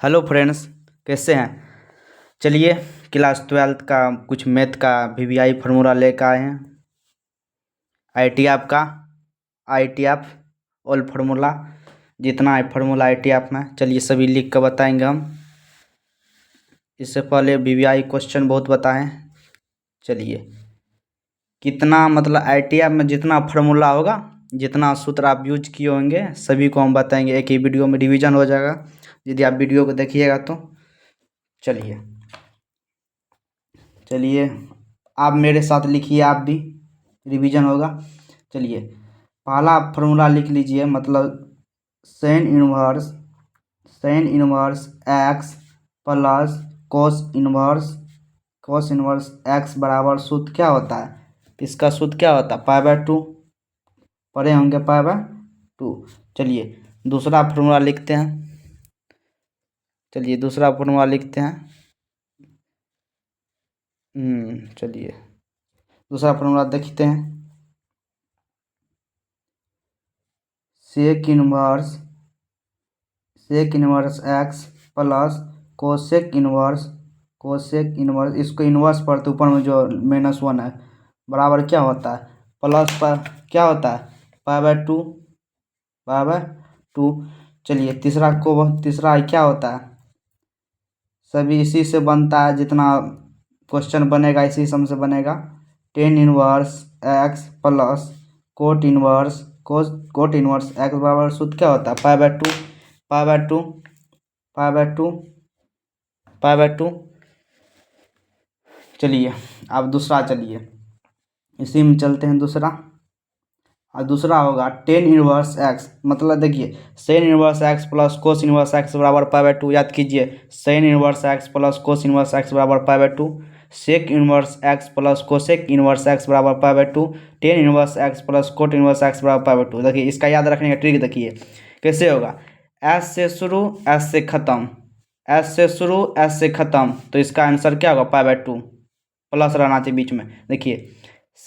Hello friends, कैसे हैं। चलिए क्लास 12th का कुछ मैथ का वीवीआई फार्मूला लेकर आए हैं। आई टी आप ऑल फार्मूला, जितना है फार्मूला आई टी आप में, चलिए सभी लिख कर बताएंगे हम। इससे पहले वीवीआई क्वेश्चन बहुत बताएं। चलिए, कितना मतलब आई टी आप में जितना फार्मूला होगा, जितना सूत्र आप यूज किए होंगे, सभी को हम बताएंगे। एक ही वीडियो में रिवीजन हो जाएगा यदि आप वीडियो को देखिएगा तो। चलिए चलिए आप मेरे साथ लिखिए, आप भी रिवीजन होगा। चलिए, पहला फार्मूला लिख लीजिए, मतलब sign inverse x plus cos inverse x बराबर सूत्र क्या होता है। इसका सूत्र क्या होता है, पाई/2। पढ़े होंगे पाई/2। चलिए दूसरा फार्मूला लिखते हैं। चलिए दूसरा फार्मूला देखते हैं। Sec inverse x plus cosec inverse, इसको इनवर्स पर तो ऊपर में जो -1 है बराबर क्या होता है, प्लस पर क्या होता है, पाई/2। चलिए तीसरा क्या होता है, सभी इसी से बनता है, जितना क्वेश्चन बनेगा इसी सम से बनेगा। Ten inverse x plus cot inverse x बराबर सूत्र क्या होता है, पाई/2। चलिए अब दूसरा, चलिए इसी में चलते हैं दूसरा। और दूसरा होगा टेन इनवर्स एक्स, मतलब देखिए sin inverse x plus cos inverse x बराबर पाई/2। याद कीजिए, sin inverse x plus cos inverse x बराबर पाई/2। Sec inverse x plus cosec inverse x बराबर पाई/2। Tan inverse x plus cot inverse x बराबर पाई/2। देखिए इसका याद रखने का ट्रिक देखिए कैसे होगा। एस से शुरू एस से ख़त्म, तो इसका आंसर क्या होगा, पाई/2 प्लस रहना चाहिए बीच में। देखिए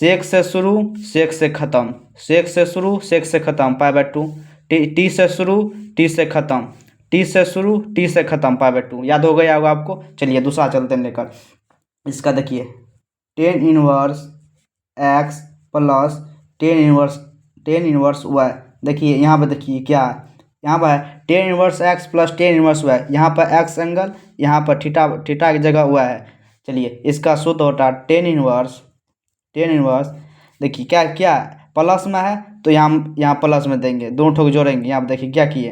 सेक से शुरू सेक से ख़त्म पाई/2। टी से शुरू टी से ख़त्म पाई/2। याद हो गया होगा आपको। चलिए दूसरा चलते हैं लेकर। इसका देखिए tan inverse x plus tan inverse y. देखिए यहाँ पर देखिए क्या है, यहाँ पर है tan inverse x plus tan inverse y. यहाँ पर एक्स एंगल, यहाँ पर थीटा की जगह वाई है। चलिए इसका सूत्र होता है टेन इनवर्स। देखिए क्या क्या प्लस में है तो यहाँ प्लस में देंगे, दोनों ठोक जोड़ेंगे। यहाँ पर देखिए क्या किए,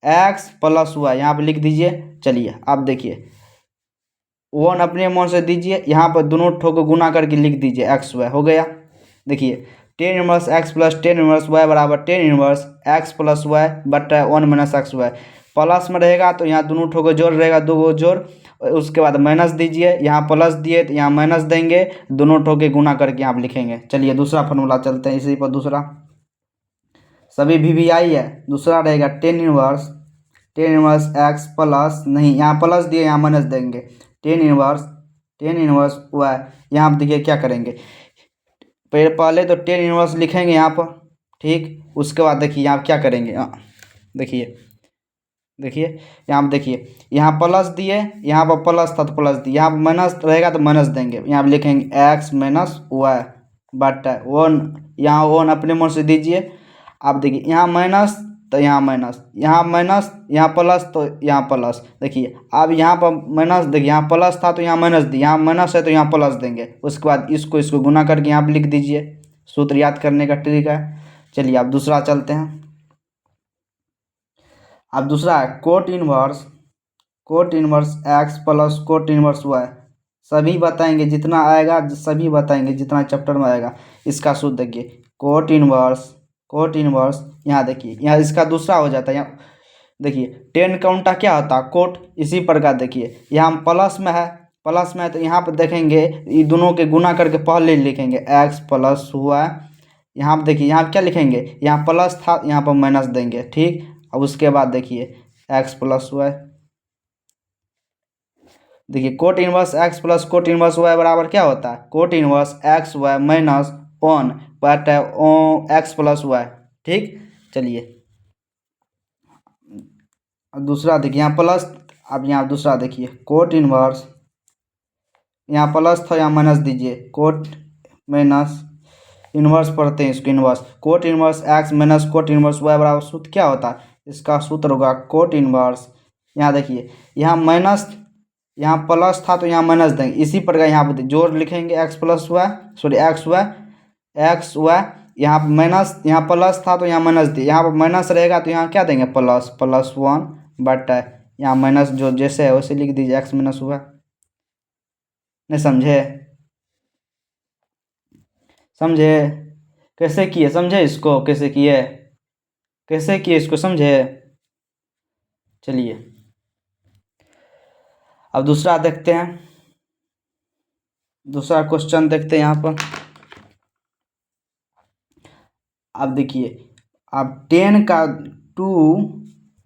एक्स प्लस वाई यहाँ पर लिख दीजिए। चलिए अब देखिए 1 अपने मन से दीजिए, यहाँ पर दोनों ठोक को गुना करके लिख दीजिए एक्स वाई, हो गया। देखिए tan inverse x plus tan inverse y बराबर tan inverse x plus y बटा 1 - एक्स वाई। प्लस में रहेगा तो यहाँ दोनों ठोक जोड़ रहेगा, दो गो जोड़, उसके बाद माइनस दीजिए। यहाँ प्लस दिए तो यहाँ माइनस देंगे, दोनों ठोके गुना करके यहाँ लिखेंगे। चलिए दूसरा फार्मूला चलते हैं इसी पर। दूसरा सभी वीवीआई है। दूसरा रहेगा टेन इनवर्स एक्स प्लस, नहीं यहाँ प्लस दिए यहाँ माइनस देंगे, टेन इनवर्स वाई। यहाँ पर देखिए क्या करेंगे, पहले तो टेन इनवर्स लिखेंगे यहाँ पर, ठीक। उसके बाद देखिए यहाँ क्या करेंगे, देखिए यहाँ पर देखिए यहाँ प्लस दिए, यहाँ पर प्लस था तो प्लस दिए, यहाँ पर माइनस रहेगा तो माइनस देंगे। यहाँ पर लिखेंगे एक्स माइनस वाई बटा 1। यहाँ 1 अपने मन से दीजिए। आप देखिए यहाँ माइनस तो यहाँ माइनस, यहाँ माइनस, यहाँ प्लस तो यहाँ प्लस। देखिए अब यहाँ पर माइनस, देखिए यहाँ प्लस था तो यहाँ माइनस दिए, यहाँ माइनस है तो यहाँ प्लस देंगे। उसके बाद इसको गुना करके यहाँ पर लिख दीजिए। सूत्र याद करने का ट्रिक है। चलिए अब दूसरा चलते हैं। अब दूसरा है cot inverse x plus cot inverse y. सभी बताएंगे जितना आएगा, सभी बताएंगे जितना चैप्टर में आएगा। इसका सूत्र देखिए कोट इनवर्स, यहाँ देखिए यहाँ इसका दूसरा हो जाता है। यहाँ देखिए टेन का उल्टा क्या होता है, कोट। इसी प्रकार देखिए यहाँ प्लस में है तो यहाँ पर देखेंगे ये दोनों के गुना करके पहले लिखेंगे एक्स प्लस वाई। यहाँ पर देखिए यहाँ क्या लिखेंगे, यहाँ प्लस था यहाँ पर माइनस देंगे, ठीक। अब उसके बाद देखिए एक्स प्लस वाई। देखिए cot inverse x plus cot inverse y बराबर क्या होता है, cot inverse x y minus 1 बटा एक्स प्लस वाई, ठीक। चलिए दूसरा देखिए यहाँ प्लस अब यहाँ दूसरा देखिए, कोट इनवर्स, यहाँ प्लस था यहाँ माइनस दीजिए, कोट माइनस इनवर्स पढ़ते हैं इसको, inverse cot inverse x minus cot inverse y बराबर सूत्र क्या होता है, इसका सूत्र होगा कोट इनवर्स। यहाँ देखिए, यहाँ माइनस, यहाँ प्लस था तो यहाँ माइनस देंगे, इसी प्रकार यहाँ पर जोड़ लिखेंगे x plus y, sorry x y, यहाँ पर माइनस, यहाँ प्लस था तो यहाँ माइनस दिए, यहाँ पर माइनस रहेगा तो यहाँ क्या देंगे प्लस, प्लस 1 बटा यहाँ माइनस जो जैसे है वैसे लिख दीजिए एक्स माइनस वाई। नहीं समझे? समझे कैसे किए? समझे इसको कैसे किए? कैसे किए इसको समझे? चलिए अब दूसरा देखते हैं, दूसरा क्वेश्चन देखते हैं यहाँ पर। अब देखिए, अब 10 का 2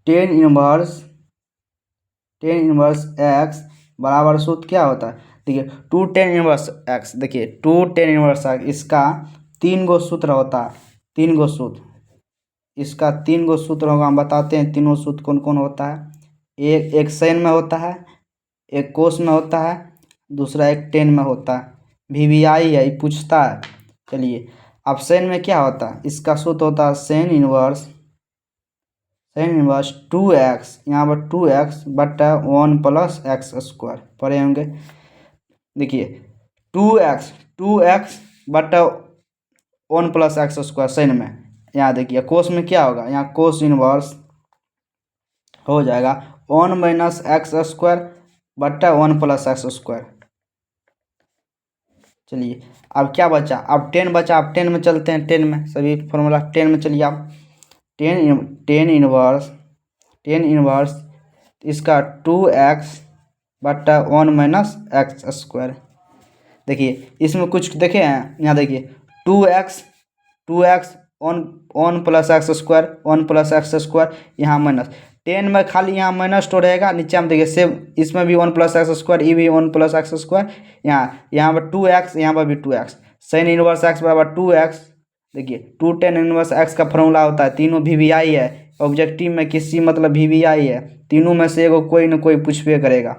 10 इनवर्स एक्स बराबर सूत्र क्या होता है, देखिए 2 10 इनवर्स एक्स, देखिए 2 10 इनवर्स एक्स, इसका 3 गो सूत्र होता है, 3 गो सूत्र, इसका 3 गो सूत्र होगा, हम बताते हैं तीनों सूत्र कौन कौन होता है। एक साइन में होता है, एक कोस में होता है, दूसरा एक टेन में होता है। VBI है, ये पूछता है। चलिए अब साइन में क्या होता है, इसका सूत्र होता है साइन इनवर्स 2x, यहाँ पर 2x बटा 1 प्लस एक्स स्क्वायर पढ़े होंगे। देखिए 2x बटा 1 प्लस एक्स स्क्वायर साइन में, यहाँ देखिए कोस में क्या होगा, यहाँ कोस इनवर्स हो जाएगा 1 माइनस एक्स स्क्वायर बटा 1 प्लस एक्स स्क्वायर। चलिए अब क्या बचा, अब 10 बचा, अब 10 में चलते हैं, 10 में सभी फॉर्मूला 10 में चलिए आप। 10 इनवर्स इसका 2x बटा 1 माइनस एक्स स्क्वायर। देखिए इसमें कुछ देखे हैं, यहाँ देखिए 2x 1 plus x square 1 plus x square, यहाँ माइनस 10 में खाली यहाँ माइनस तो रहेगा, नीचे हम देखिए सेम इसमें भी 1 प्लस एक्स स्क्वायर, ये भी 1 प्लस एक्स स्क्वायर, यहाँ पर 2x, यहाँ पर भी 2x, साइन इनवर्स एक्स बराबर 2x। देखिए 2 10 इनवर्स एक्स का फॉर्मूला होता है, तीनों VBI है, ऑब्जेक्टिव में किसी मतलब VBI है, तीनों में से एगो कोई ना कोई पूछबे करेगा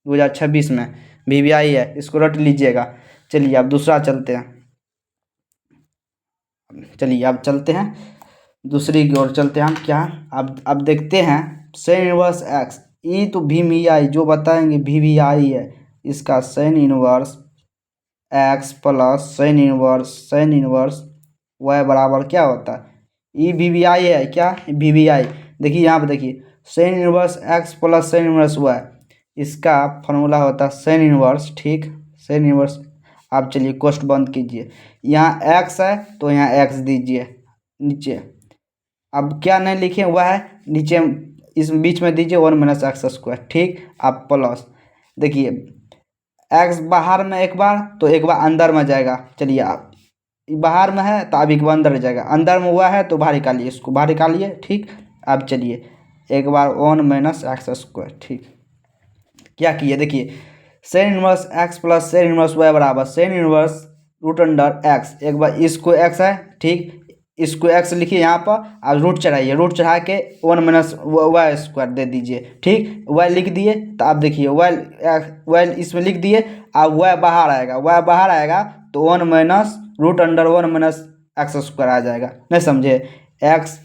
2026 में, VBI है, इसको रट लीजिएगा। चलिए अब दूसरा चलते हैं, चलिए अब चलते हैं दूसरी की ओर चलते हैं हम। क्या अब देखते हैं साइन इनवर्स एक्स, ये तो VBI जो बताएंगे VBI है, इसका sine inverse x plus sine inverse y बराबर क्या होता है, ये VBI है क्या, VBI। देखिए यहाँ पे देखिए sine inverse x plus sine inverse y, इसका फॉर्मूला होता है साइन इनवर्स, ठीक साइन इनवर्स। आप चलिए कोष्ट बंद कीजिए, यहाँ x है तो यहाँ x दीजिए नीचे, अब क्या नहीं लिखे वह है नीचे, इस बीच में दीजिए 1 माइनस एक्स स्क्वायर, ठीक। अब प्लस देखिए x बाहर में एक बार तो एक बार अंदर में जाएगा, चलिए आप बाहर में है तो अब एक बार अंदर जाएगा, अंदर में हुआ है तो बाहर निकालिए, इसको बाहर निकालिए, ठीक। अब चलिए एक बार 1 माइनस एक्स स्क्वायर, ठीक। क्या किए देखिए sine inverse x plus sine inverse y बराबर sine inverse root under x, एक बार इसको x है, ठीक, इसको x लिखिए यहाँ पर, अब रूट चढ़ाइए, रूट चढ़ा के 1 माइनस वाई स्क्वायर दे दीजिए, ठीक। y लिख दिए तो आप देखिए y इसमें लिख दिए, अब y बाहर आएगा तो 1 minus root under 1 minus x square आ जाएगा, नहीं समझे, x,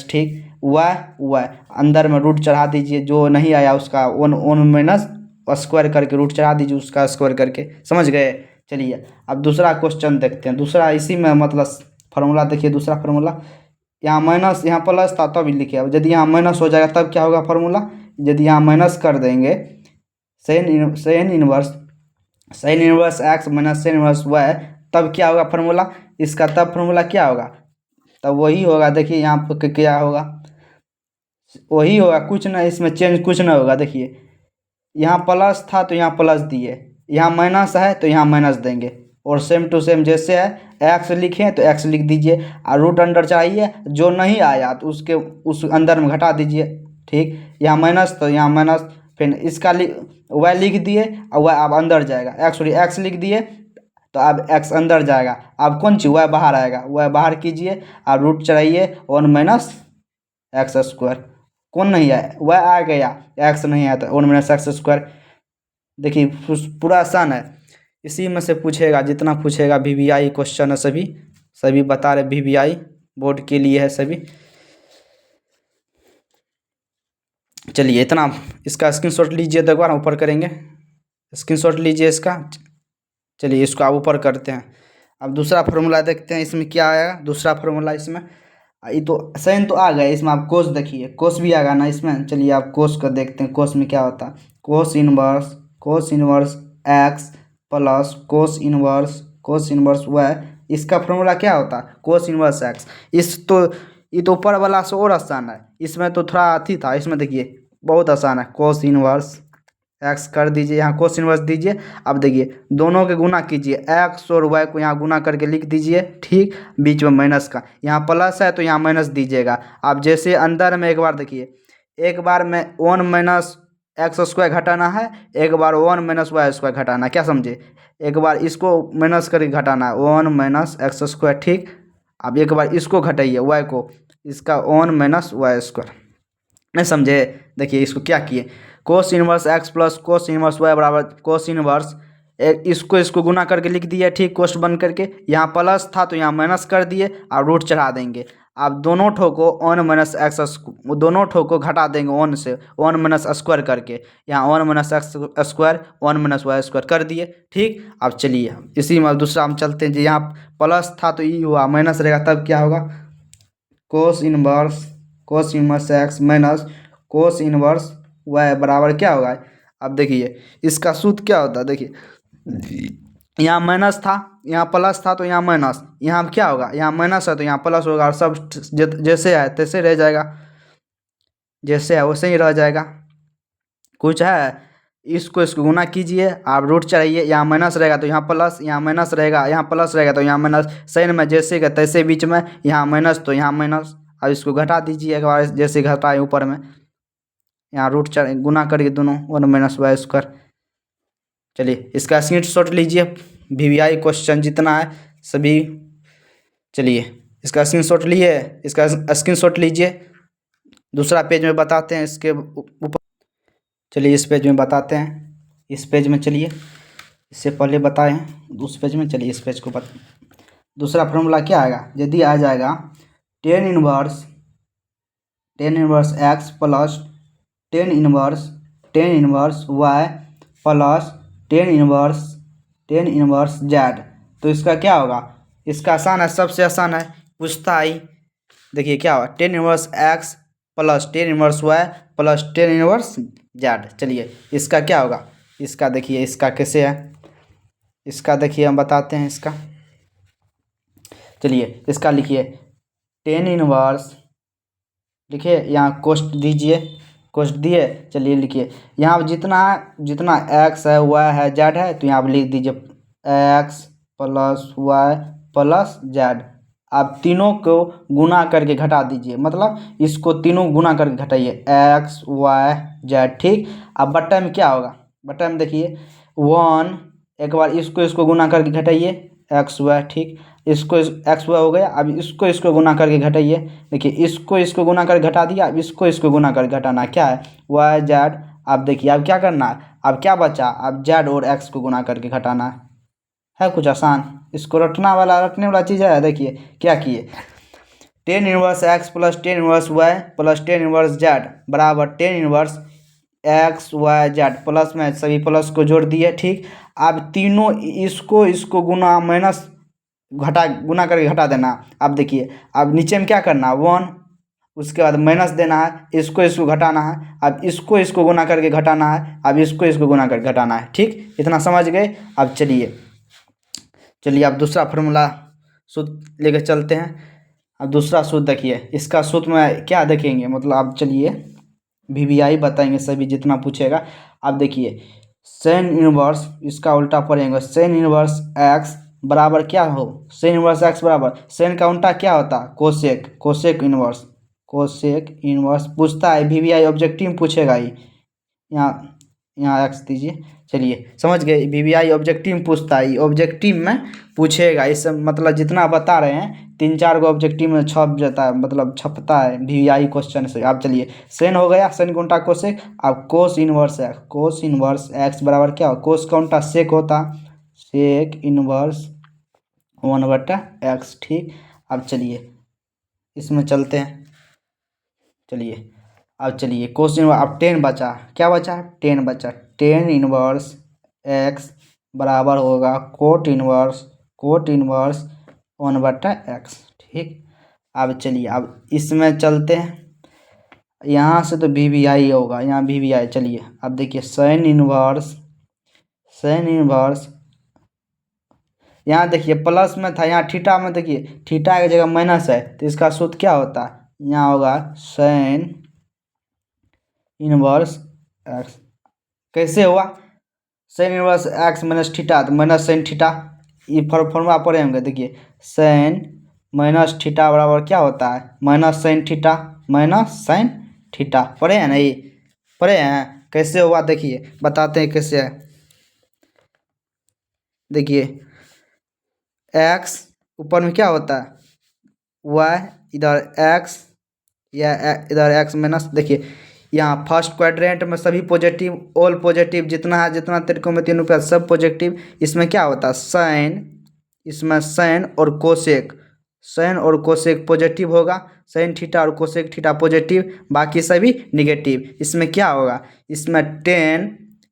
ठीक, y अंदर में रूट चढ़ा दीजिए, जो नहीं आया उसका 1 माइनस स्क्वायर करके रूट चढ़ा दीजिए, उसका स्क्वायर करके, समझ गए। चलिए अब दूसरा क्वेश्चन देखते हैं, दूसरा इसी में मतलब फार्मूला देखिए, दूसरा फार्मूला यहाँ माइनस यहाँ प्लस था तब लिखे, अब यदि यहाँ माइनस हो जाएगा तब क्या होगा फार्मूला, यदि यहाँ माइनस कर देंगे sine inverse x minus sine inverse y, तब क्या होगा फार्मूला इसका, तब फार्मूला क्या होगा, तब वही होगा। देखिए यहाँ पर क्या होगा, वही होगा, कुछ ना इसमें चेंज कुछ ना होगा। देखिए यहाँ प्लस था तो यहाँ प्लस दिए, यहाँ माइनस है तो यहाँ माइनस देंगे, और सेम टू सेम जैसे है एक्स लिखें तो एक्स लिख दीजिए, और रूट अंडर चाहिए, जो नहीं आया तो उस अंदर में घटा दीजिए, ठीक। यहाँ माइनस तो यहाँ माइनस, फिर इसका वाई लिख दिए और वाई अब अंदर जाएगा, एक्स लिख दिए तो अब एक्स अंदर जाएगा, अब कौन चीज़ वाई बाहर आएगा, वाई बाहर कीजिए और रूट चढ़ाइए 1 माइनस एक्स स्क्वायर, कौन नहीं है, वह आ गया, एक्स नहीं आया तो 1 - x²। देखिए पूरा आसान है, इसी में से पूछेगा, जितना पूछेगा VVI क्वेश्चन है सभी, सभी बता रहे VVI बोर्ड के लिए है सभी। चलिए इतना, इसका स्क्रीनशॉट लीजिए, एक बार ऊपर करेंगे, स्क्रीनशॉट लीजिए इसका। चलिए इसको आप ऊपर करते हैं। अब दूसरा फार्मूला देखते हैं, इसमें क्या आएगा दूसरा फार्मूला। इसमें ये तो साइन तो आ गया, इसमें आप कोस देखिए, कोस भी आएगा ना इसमें। चलिए आप कोस को देखते हैं, कोस में क्या होता है। Cos inverse x plus cos inverse y, इसका फार्मूला क्या होता है, कोस इनवर्स एक्स। ये तो ऊपर वाला से और आसान है, इसमें तो थोड़ा अथी था, इसमें देखिए बहुत आसान है। कोस इनवर्स एक्स कर दीजिए, यहाँ कोस इनवर्स दीजिए। अब देखिए दोनों के गुना कीजिए, एक्स और वाई को यहाँ गुना करके लिख दीजिए, ठीक। बीच में माइनस का, यहाँ प्लस है तो यहाँ माइनस दीजिएगा। अब जैसे अंदर में एक बार देखिए, एक बार में 1 - x² घटाना है, एक बार 1 - y² घटाना है, क्या समझे। एक बार इसको माइनस करके घटाना है, 1 - x², ठीक। अब एक बार इसको घटाइए वाई को, इसका 1 - y², नहीं समझे। देखिए इसको क्या किए, cos inverse x plus cos inverse y बराबर कोस इनवर्स, इसको गुना करके लिख दिए, ठीक। कोष्ट बन करके, यहाँ प्लस था तो यहाँ माइनस कर दिए, और रूट चढ़ा देंगे। अब दोनों ठो को 1 - x, दोनों ठो को घटा देंगे 1 से, 1 - x² करके, यहाँ 1 - x², 1 - y² कर दिए, ठीक। अब चलिए इसी में दूसरा हम चलते हैं, जो यहाँ प्लस था तो ये हुआ, माइनस रहेगा तब क्या होगा, cos inverse x minus cos inverse y बराबर क्या होगा। अब देखिए इसका सूत्र क्या होता है, देखिए यहाँ माइनस था, यहाँ प्लस था तो यहाँ माइनस, यहाँ क्या होगा, यहाँ माइनस है तो यहाँ प्लस होगा, और सब जैसे है तैसे रह जाएगा, जैसे है वैसे ही रह जाएगा। कुछ है, इसको गुना कीजिए, आप रूट चढ़ाइए, यहाँ माइनस रहेगा तो यहाँ प्लस, यहाँ माइनस रहेगा, यहाँ प्लस रहेगा तो यहाँ माइनस, साइन में जैसे का तैसे, बीच में यहाँ माइनस तो यहाँ माइनस। अब इसको घटा दीजिए एक बार, जैसे घटाए ऊपर में, यहाँ रूट गुना करके दोनों 1 - y²। चलिए इसका स्क्रीनशॉट लीजिए, VVI क्वेश्चन जितना है सभी। चलिए इसका स्क्रीनशॉट लिए, इसका स्क्रीनशॉट लीजिए, दूसरा पेज में बताते हैं इसके ऊपर। चलिए इस पेज में बताते हैं, इस पेज में चलिए, इससे पहले बताए हैं उस पेज में। चलिए इस पेज को दूसरा फॉर्मूला क्या आएगा, यदि आ जाएगा tan inverse x plus tan inverse y plus tan inverse z, तो इसका क्या होगा। इसका आसान है, सबसे आसान है, पूछता ही। देखिए क्या होगा, tan inverse x plus tan inverse y plus tan inverse z. चलिए इसका क्या होगा, इसका देखिए इसका कैसे है, इसका देखिए हम बताते हैं इसका। चलिए इसका लिखिए, टेन इनवर्स, लिखिए यहाँ कोष्ट दीजिए, कोष्ट दिए। चलिए लिखिए, यहाँ जितना एक्स है वाई है जेड है, तो यहाँ पर लिख दीजिए x plus y plus z. आप तीनों को गुना करके घटा दीजिए, मतलब इसको तीनों गुना करके घटाइए, एक्स वाई जेड, ठीक। अब बट्टा में क्या होगा, बट्टा में देखिए 1, एक बार इसको गुना करके घटाइए, एक्स वाई, ठीक। इसको एक्स वाई हो गया। अब इसको गुना करके घटाइए, देखिए इसको गुना करके घटा दिया। अब इसको गुना करके घटाना क्या है, वाई जेड। अब देखिए अब क्या करना है, अब क्या बचा, अब जेड और एक्स को गुना करके घटाना है कुछ आसान, इसको रटने वाला चीज़ है। देखिए क्या किए, tan inverse x plus tan inverse y plus tan inverse z बराबर tan inverse x y z, plus में सभी प्लस को जोड़ दिए, ठीक। अब तीनों इसको गुना माइनस गुना करके घटा देना। अब देखिए अब नीचे में क्या करना, 1, उसके बाद माइनस देना है, इसको घटाना है। अब इसको गुना करके घटाना है, अब इसको गुना करके घटाना है, ठीक। इतना समझ गए। अब चलिए अब दूसरा फार्मूला सूत्र लेकर चलते हैं। अब दूसरा सूत्र देखिए, इसका सूत्र में क्या देखेंगे, मतलब अब चलिए VVI बताएंगे सभी जितना पूछेगा। अब देखिए सेन इनवर्स, इसका उल्टा पढ़ेंगे, सेन इनवर्स एक्स बराबर क्या हो, सेन इनवर्स एक्स बराबर, सेन का उल्टा क्या होता, कोसेक इनवर्स पूछता है, VVI ऑब्जेक्टिव पूछेगा ही। यहाँ एक्स दीजिए। चलिए समझ गए, वीवीआई ऑब्जेक्टिव में पूछता है, ऑब्जेक्टिव में पूछेगा। इस मतलब जितना बता रहे हैं 3-4 गो ऑब्जेक्टिव में छप जाता है, मतलब छपता है वीवीआई क्वेश्चन से। आप चलिए सेन हो गया, सेन गुंटा कोसेक। अब कोस इनवर्स एक्स, कोस इनवर्स एक्स बराबर क्या हो, कोस का उल्टा सेक होता, सेक इनवर्स 1/x। ठीक, अब चलिए इसमें चलते हैं। चलिए अब चलिए कोस इनवर्स, अब 10 बचा, क्या बचा, 10 बचा। 10 इनवर्स एक्स बराबर होगा कोट इनवर्स 1/x। ठीक, अब चलिए अब इसमें चलते हैं। यहाँ से तो वीवीआई होगा, यहाँ वीवीआई। चलिए अब देखिए साइन इनवर्स यहाँ देखिए प्लस में था, यहाँ थीटा में देखिए थीटा की जगह माइनस है, तो इसका सूत्र क्या होता है, यहाँ होगा साइन इनवर्स एक्स। कैसे हुआ, sign inverse x minus theta, तो माइनस साइन थीटा, ये फॉर्मूला पढ़े होंगे। देखिए साइन माइनस थीटा बराबर क्या होता है, माइनस साइन थीटा। पढ़े हैं ना, ये पढ़े हैं। कैसे हुआ देखिए, बताते हैं कैसे है। देखिए एक्स ऊपर में क्या होता है वाई, इधर एक्स या इधर एक्स माइनस। देखिए यहाँ फर्स्ट क्वाड्रेंट में सभी पॉजिटिव, ऑल पॉजिटिव, जितना है जितना तरीकों में 3 रुपया सब पॉजिटिव। इसमें क्या होता है साइन, इसमें साइन और कोसेक, साइन और कोसेक पॉजिटिव होगा, साइन थीटा और कोसेक थीटा पॉजिटिव, बाकी सभी निगेटिव। इसमें क्या होगा,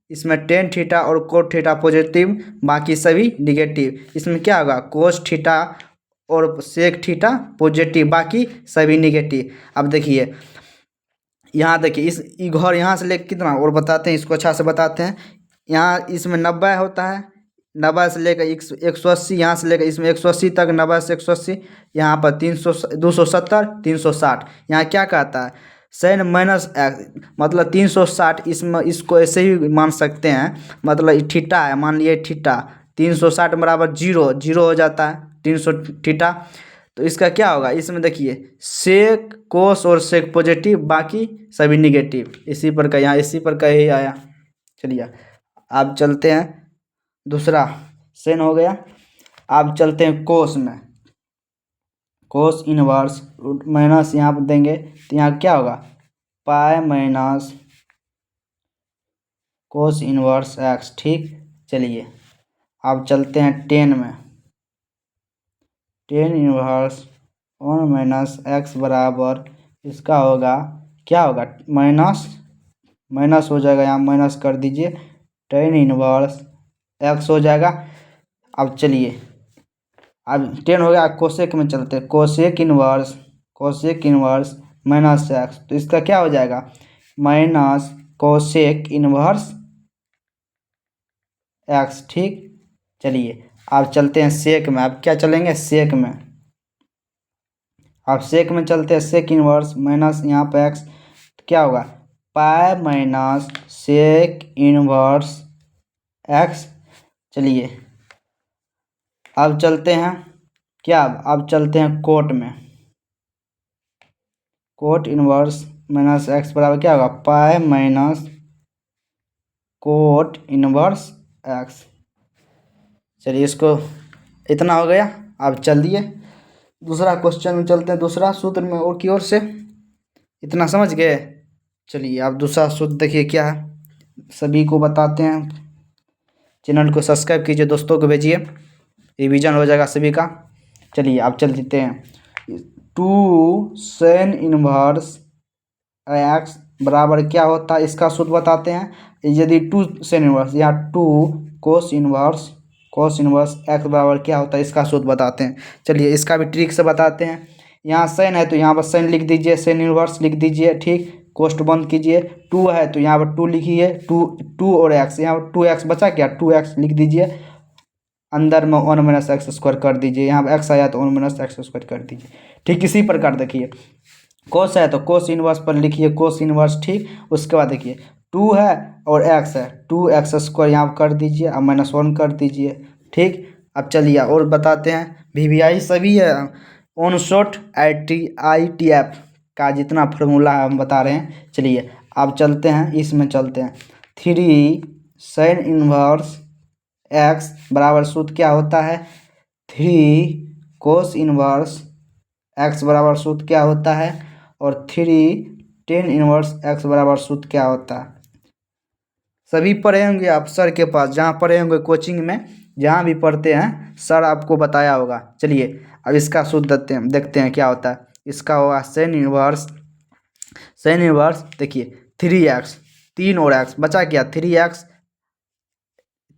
इसमें टेन थीटा और कोट थीटा पॉजिटिव, बाकी सभी निगेटिव। इसमें क्या होगा, कोस थीटा और सेक थीटा पॉजिटिव, बाकी सभी निगेटिव। अब देखिए यहाँ देखिए इस घर यहाँ से लेकर कितना, और बताते हैं इसको अच्छा से बताते हैं। यहाँ इसमें 90 होता है, 90 से लेकर 180, यहाँ से लेकर इसमें 180 तक, 90 से 180। यहाँ पर 270, 360। यहाँ क्या कहता है, साइन माइनस एक्स मतलब 360। इसमें इसको ऐसे ही मान सकते हैं, मतलब थीटा है, मान लिए थीटा 360 बराबर 0 हो जाता है 300 थीटा। तो इसका क्या होगा, इसमें देखिए सेक कोस और सेक पॉजिटिव, बाकी सभी निगेटिव। इसी पर का यहाँ इसी पर का ही आया। चलिए अब चलते हैं दूसरा, सेन हो गया। अब चलते हैं कोस में, कोस इनवर्स माइनस यहाँ पर देंगे तो यहाँ क्या होगा, pi minus cos inverse x. ठीक, चलिए अब चलते हैं 10 में, 10 इनवर्स 1 - x बराबर इसका होगा क्या होगा, माइनस हो जाएगा, यहाँ माइनस कर दीजिए, 10 इनवर्स x हो जाएगा। अब चलिए अब 10 हो गया, कोसेक में चलते हैं, कोसेक इनवर्स माइनस एक्स, तो इसका क्या हो जाएगा, माइनस कोसेक इनवर्स एक्स। ठीक, चलिए अब चलते हैं सेक में। अब क्या चलेंगे, सेक में। अब सेक में चलते हैं, सेक इनवर्स माइनस यहाँ पे एक्स, तो क्या होगा, pi minus sec inverse x. चलिए अब चलते हैं क्या, अब चलते हैं कोट में, कोट इनवर्स माइनस एक्स बराबर क्या होगा, pi minus cot inverse x. चलिए इसको इतना हो गया। अब चलिए दूसरा क्वेश्चन में चलते हैं, दूसरा सूत्र में और की ओर से। इतना समझ गए। चलिए अब दूसरा सूत्र देखिए क्या है, सभी को बताते हैं। चैनल को सब्सक्राइब कीजिए, दोस्तों को भेजिए, रिवीजन हो जाएगा सभी का। चलिए अब चलते हैं, 2 साइन इनवर्स एक्स बराबर क्या होता है, इसका सूत्र बताते हैं। यदि 2 साइन इनवर्स या 2 कोस इनवर्स एक्स बराबर क्या होता है, इसका सूत्र बताते हैं। चलिए इसका भी ट्रिक से बताते हैं। यहाँ साइन है तो यहाँ पर साइन लिख दीजिए, साइन इनवर्स लिख दीजिए। ठीक, कोष्ट बंद कीजिए। 2 है तो यहाँ पर 2 लिखिए, 2 और एक्स, यहाँ पर 2x बचा क्या, 2x लिख दीजिए, अंदर में 1 - x स्क्वायर कर दीजिए, यहाँ पर x आया तो 1 - x स्क्वायर कर दीजिए। ठीक, इसी प्रकार देखिए कोस है तो कोस इनवर्स पर लिखिए कोस इनवर्स। ठीक, उसके बाद देखिए 2 है और x है, 2x स्क्वायर यहाँ कर दीजिए और -1 कर दीजिए। ठीक, अब चलिए और बताते हैं, वीवीआई सभी है, ऑन शॉट ITF का जितना फार्मूला है हम बता रहे हैं। चलिए अब चलते हैं, इसमें चलते हैं। 3 साइन इनवर्स एक्स बराबर सूत्र क्या होता है? 3 कोस इनवर्स एक्स बराबर सूत्र क्या होता है? और 3 टेन इनवर्स एक्स बराबर सूत्र क्या होता है? सभी पढ़े होंगे आप सर के पास, जहाँ पढ़े होंगे कोचिंग में, जहाँ भी पढ़ते हैं सर आपको बताया होगा। चलिए अब इसका सूत्र देखते हैं क्या होता है। इसका होगा साइन इनवर्स देखिए 3x 3 और x बचा क्या? 3x,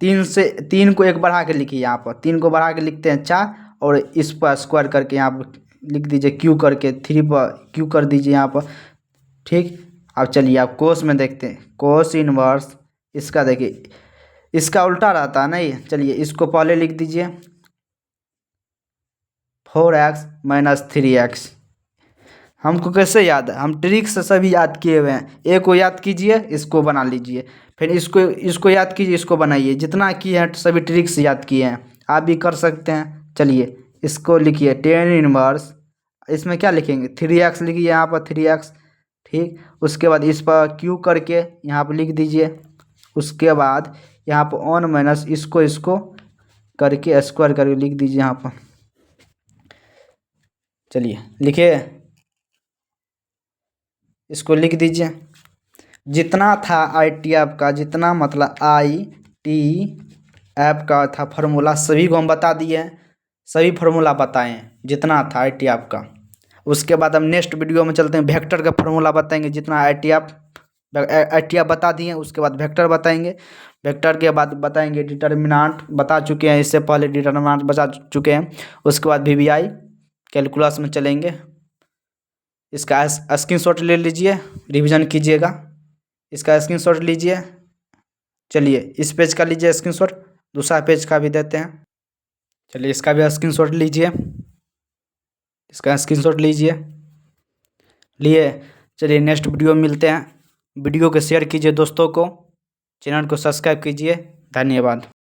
3 को एक बढ़ा के लिखिए, यहाँ पर 3 को बढ़ा के लिखते हैं 4, और इस पर स्क्वायर करके यहाँ पर लिख दीजिए q करके, 3 पर q कर दीजिए यहाँ पर। ठीक, अब चलिए आप कोस में देखते हैं। कोस इनवर्स इसका देखिए, इसका उल्टा रहता है नहीं। चलिए इसको पहले लिख दीजिए 4x माइनस 3x। हमको कैसे याद है? हम ट्रिक से सभी याद किए हुए हैं। ए को याद कीजिए, इसको बना लीजिए, फिर इसको याद कीजिए, इसको बनाइए। जितना किए हैं सभी ट्रिक से याद किए हैं, आप भी कर सकते हैं। चलिए इसको लिखिए टेन इनवर्स, इसमें क्या लिखेंगे? 3x लिखिए यहाँ पर 3x। ठीक, उसके बाद इस पर क्यू करके यहाँ पर लिख दीजिए। उसके बाद यहाँ पर 1 माइनस इसको करके स्क्वायर करके लिख दीजिए यहाँ पर। चलिए लिखिए, इसको लिख दीजिए। जितना था ITF का, जितना मतलब ITF का था फार्मूला, सभी को हम बता दिए हैं, सभी फार्मूला बताएं जितना था ITF का। उसके बाद हम नेक्स्ट वीडियो में चलते हैं, वेक्टर का फार्मूला बताएंगे। जितना ITF बता दिए, उसके बाद वेक्टर बताएंगे। वेक्टर के बाद बताएंगे डिटर्मिनेंट, बता चुके हैं इससे पहले, डिटर्मिनेंट बता चुके हैं। उसके बाद VBI कैलकुलस में चलेंगे। इसका स्क्रीनशॉट ले लीजिए, रिवीजन कीजिएगा। इसका स्क्रीनशॉट लीजिए। चलिए इस पेज का लीजिए स्क्रीनशॉट, दूसरा पेज का भी देते हैं। चलिए इसका भी स्क्रीनशॉट लीजिए, इसका स्क्रीनशॉट लीजिए। लिए चलिए नेक्स्ट वीडियो में मिलते हैं। वीडियो को शेयर कीजिए दोस्तों को, चैनल को सब्सक्राइब कीजिए। धन्यवाद।